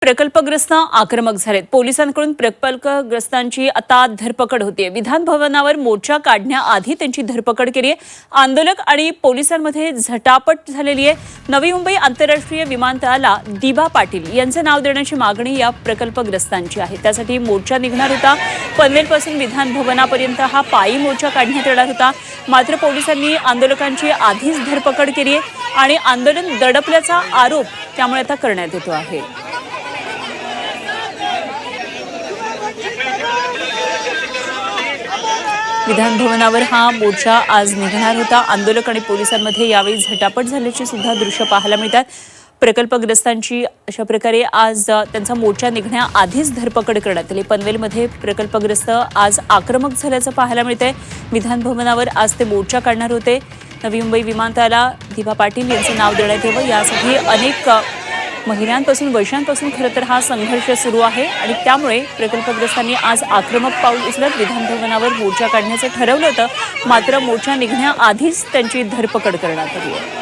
प्रकल्पग्रस्त आक्रमक झालेत। पोलिसांकडून प्रकल्पग्रस्तांची आता धरपकड होते। विधान भवनावर मोर्चा काढण्याआधी त्यांची धरपकड केली आहे। आंदोलक आणि पोलिसांमध्ये झटापट झालेली आहे। नवी मुंबई आंतरराष्ट्रीय विमानतळाला दिबा पाटील यांचे नाव देण्याची मागणी या प्रकल्पग्रस्तांची आहे। त्यासाठी मोर्चा निघणार होता। पनवेलपासून विधान भवनापर्यंत हा पायी मोर्चा काढण्यात येणार होता। मात्र पोलिसांनी आंदोलकांची आधीच धरपकड केली आहे आणि आंदोलन दडपल्याचा आरोप त्यामुळे आता करण्यात येतो आहे। विधान भवनावर हा मोर्चा आज निघणार होता। आंदोलक आणि पोलिसांमध्ये यावेळी झटापट झाल्याची सुद्धा दृश्य पाहायला मिळतात। प्रकल्पग्रस्तांची अशा प्रकारे आज त्यांचा मोर्चा निघण्याआधीच धरपकड करण्यात आली। पनवेलमध्ये प्रकल्पग्रस्त आज आक्रमक झाल्याचं पाहायला मिळतंय। विधान भवनावर आज ते मोर्चा काढणार होते। नवी मुंबई विमानतळाला दिबा पाटील यांचं नाव देण्यात यावं यासाठी अनेक महिन्यांपासून वर्षांपासून खरं तर हा संघर्ष सुरू आहे आणि त्यामुळे प्रकल्पग्रस्तांनी आज आक्रमक पाऊल उचलत विधान भवनावर मोर्चा काढण्याचं ठरवलं होतं। मात्र मोर्चा निघण्याआधीच त्यांची धरपकड करण्यात आली आहे।